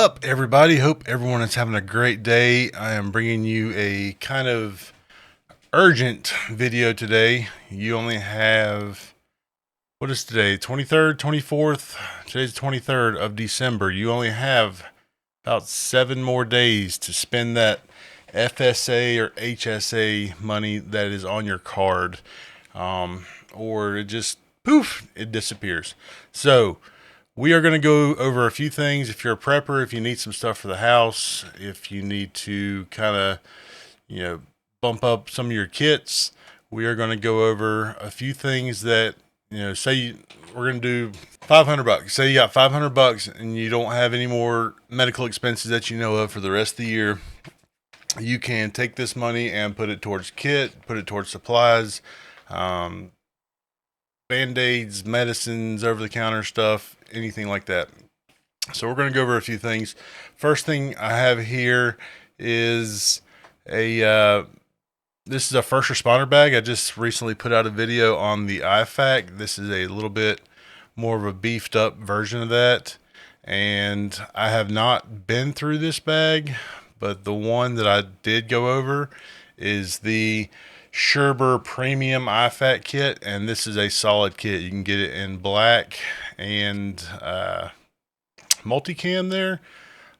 up, everybody? Hope everyone is having a great day. I am bringing you a kind of urgent video today. You only have, what is today? 23rd, 24th? Today's 23rd of December. You only have about 7 more days to spend that FSA or HSA money that is on your card. Or it just, poof, it disappears. So, we are going to go over a few things. If you're a prepper, if you need some stuff for the house, if you need to kind of, bump up some of your kits, we are going to go over a few things that, we're going to do $500. Say you got $500 and you don't have any more medical expenses that you know of for the rest of the year. You can take this money and put it towards kit, put it towards supplies, Band-Aids, medicines, over-the-counter stuff, anything like that. So we're going to go over a few things. First thing I have here is this is a first responder bag. I just recently put out a video on the IFAK. This is a little bit more of a beefed up version of that. And I have not been through this bag, but the one that I did go over is the Sherber Premium IFAK kit, and this is a solid kit. You can get it in black and multicam there.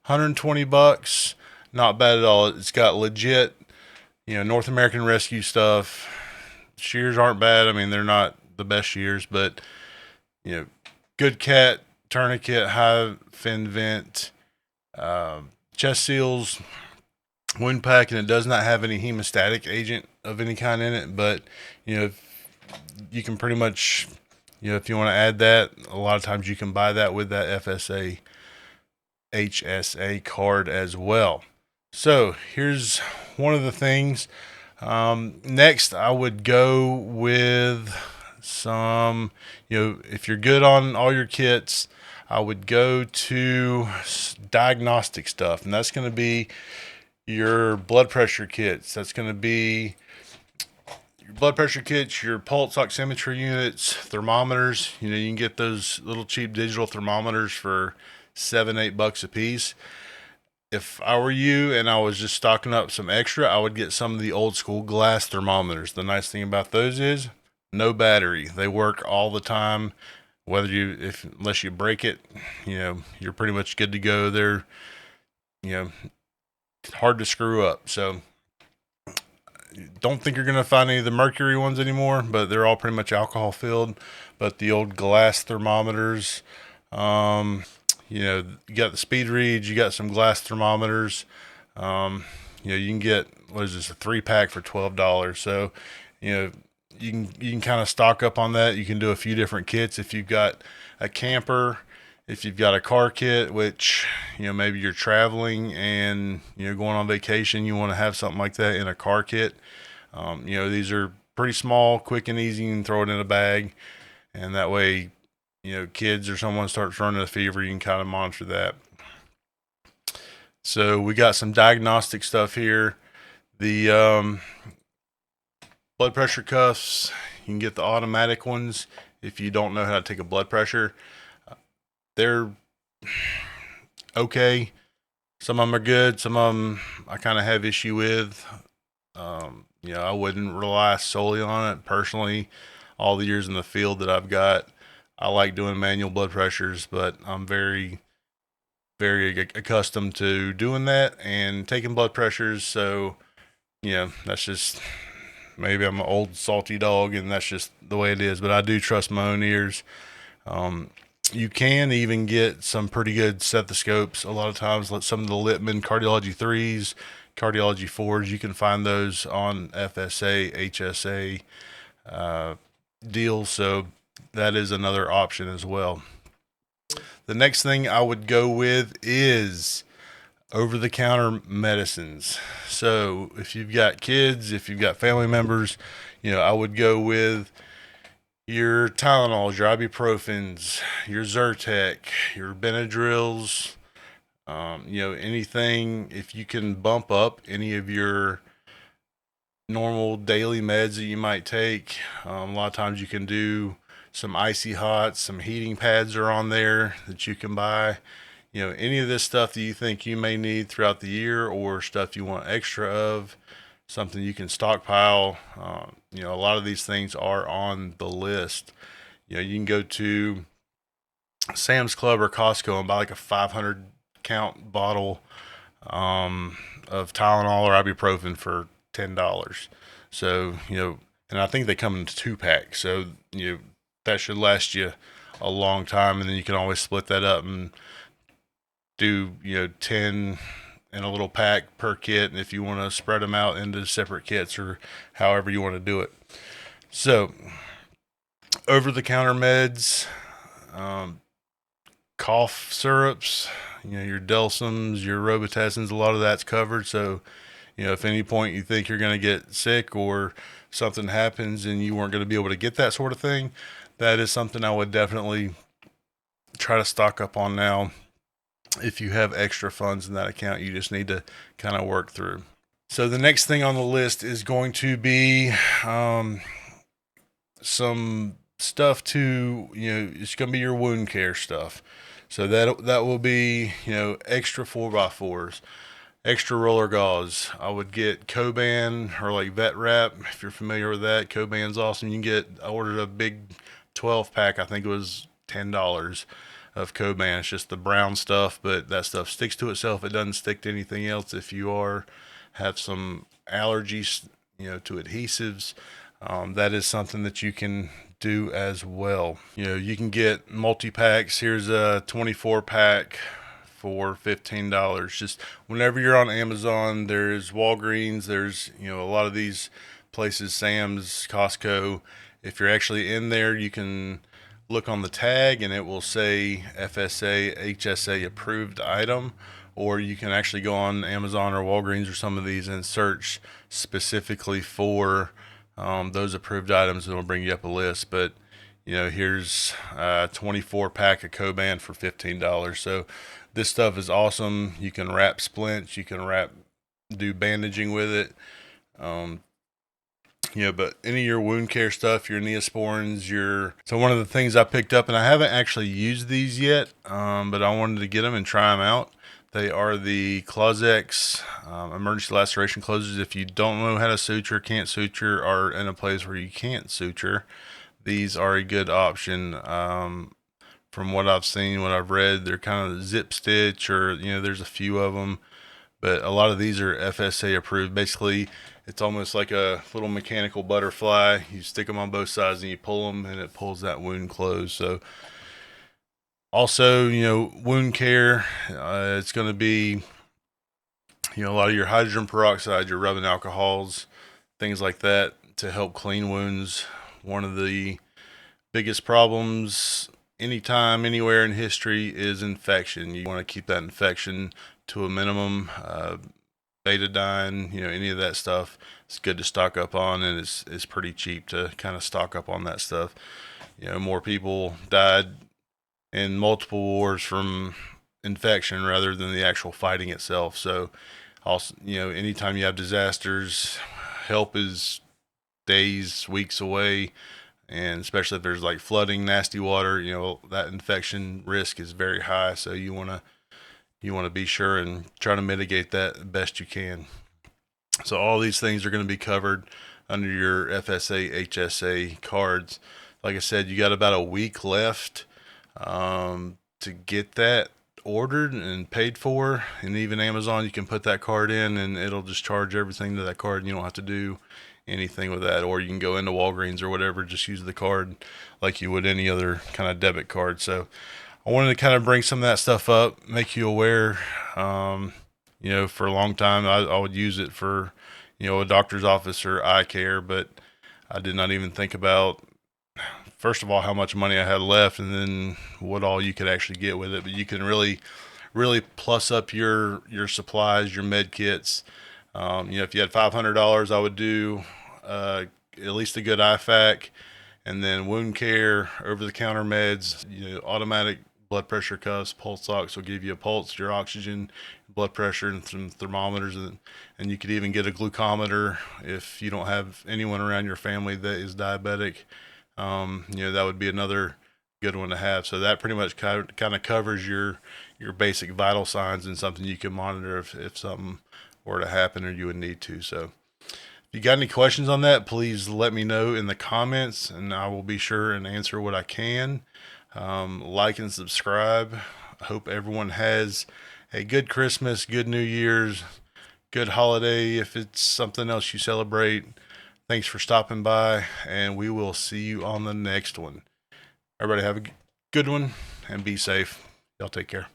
$120, not bad at all. It's got legit, North American Rescue stuff. Shears aren't bad. I mean, they're not the best shears, but good cat, tourniquet, high fin vent, chest seals, wound pack, and it does not have any hemostatic agent of any kind in it, but you can pretty much, if you want to add that, a lot of times you can buy that with that FSA HSA card as well. So here's one of the things. Next I would go with some, if you're good on all your kits, I would go to diagnostic stuff, and that's going to be your blood pressure kits. That's going to be your blood pressure kits, your pulse oximetry units, thermometers. You can get those little cheap digital thermometers for $7-8 a piece. If I were you and I was just stocking up some extra, I would get some of the old school glass thermometers. The nice thing about those is no battery. They work all the time. Unless you break it, you're pretty much good to go. They're, hard to screw up. So don't think you're going to find any of the mercury ones anymore, but they're all pretty much alcohol filled. But the old glass thermometers, you got the speed reads, you got some glass thermometers. You can get, what is this, a 3-pack for $12. So, you can kind of stock up on that. You can do a few different kits if you've got a camper. If you've got a car kit, which, maybe you're traveling and, going on vacation, you want to have something like that in a car kit. These are pretty small, quick and easy. You can throw it in a bag, and that way, kids or someone starts running a fever, you can kind of monitor that. So we got some diagnostic stuff here. The blood pressure cuffs, you can get the automatic ones if you don't know how to take a blood pressure. They're okay. Some of them are good. Some of them I kind of have issue with. I wouldn't rely solely on it. Personally, all the years in the field that I've got, I like doing manual blood pressures, but I'm very, very accustomed to doing that and taking blood pressures. So, that's just, maybe I'm an old salty dog and that's just the way it is, but I do trust my own ears. You can even get some pretty good stethoscopes. A lot of times, like some of the Littman Cardiology 3s, Cardiology 4s, you can find those on FSA, HSA deals. So that is another option as well. The next thing I would go with is over-the-counter medicines. So if you've got kids, if you've got family members, I would go with your Tylenols, your ibuprofens, your Zyrtec, your Benadryls, anything. If you can bump up any of your normal daily meds that you might take, a lot of times you can do some icy hot, some heating pads are on there that you can buy. any of this stuff that you think you may need throughout the year or stuff you want extra of, something you can stockpile. A lot of these things are on the list. You can go to Sam's Club or Costco and buy like a 500 count bottle of Tylenol or ibuprofen for $10. So, and I think they come in 2 packs. So, that should last you a long time. And then you can always split that up and do, 10 in a little pack per kit. And if you want to spread them out into separate kits or however you want to do it. So, over the counter meds, cough syrups, your Delsums, your Robotessins, a lot of that's covered. So, if any point you think you're going to get sick or something happens and you weren't going to be able to get that sort of thing, that is something I would definitely try to stock up on now. If you have extra funds in that account, you just need to kind of work through. So the next thing on the list is going to be some stuff to, it's going to be your wound care stuff. So that will be, extra 4x4s, extra roller gauze. I would get Coban or like Vet Wrap. If you're familiar with that, Coban's awesome. I ordered a big 12 pack. I think it was $10 of Coban. It's just the brown stuff, but that stuff sticks to itself. It doesn't stick to anything else. If you have some allergies, to adhesives, that is something that you can do as well. You can get multi-packs. Here's a 24 pack for $15. Just whenever you're on Amazon, there's Walgreens, there's, a lot of these places, Sam's, Costco. If you're actually in there, you can look on the tag and it will say FSA, HSA approved item, or you can actually go on Amazon or Walgreens or some of these and search specifically for those approved items, and it'll bring you up a list. But here's a 24 pack of Coban for $15. So this stuff is awesome. You can wrap splints, you can do bandaging with it. But any of your wound care stuff, your Neosporins, so one of the things I picked up, and I haven't actually used these yet, but I wanted to get them and try them out. They are the Clausex emergency laceration closures. If you don't know how to suture, can't suture, or in a place where you can't suture, these are a good option. From what I've seen, what I've read, they're kind of zip stitch, or there's a few of them, but a lot of these are FSA approved. Basically, it's almost like a little mechanical butterfly. You stick them on both sides and you pull them, and it pulls that wound closed. So also, wound care, it's going to be, a lot of your hydrogen peroxide, your rubbing alcohols, things like that to help clean wounds. One of the biggest problems anytime, anywhere in history is infection. You want to keep that infection to a minimum. Betadine, any of that stuff, it's good to stock up on, and it's pretty cheap to kind of stock up on that stuff. More people died in multiple wars from infection rather than the actual fighting itself. So also, anytime you have disasters, help is days, weeks away. And especially if there's like flooding, nasty water, that infection risk is very high. So you want to be sure and try to mitigate that best you can. So all these things are going to be covered under your FSA, HSA cards. Like I said, you got about a week left to get that ordered and paid for. And even Amazon, you can put that card in and it'll just charge everything to that card, and you don't have to do anything with that. Or you can go into Walgreens or whatever, just use the card like you would any other kind of debit card. So I wanted to kind of bring some of that stuff up, make you aware. For a long time, I would use it for, a doctor's office or eye care, but I did not even think about, first of all, how much money I had left, and then what all you could actually get with it. But you can really, really plus up your supplies, your med kits. If you had $500, I would do at least a good IFAK, and then wound care, over-the-counter meds, automatic blood pressure cuffs, pulse ox will give you a pulse, your oxygen, blood pressure, and some thermometers, and you could even get a glucometer if you don't have anyone around your family that is diabetic. That would be another good one to have. So that pretty much kind of covers your your basic vital signs and something you can monitor if something were to happen or you would need to. So if you got any questions on that, please let me know in the comments, and I will be sure and answer what I can. Like and subscribe. I hope everyone has a good Christmas, good New Year's, good holiday if it's something else you celebrate. Thanks for stopping by, and we will see you on the next one. Everybody have a good one and be safe. Y'all take care.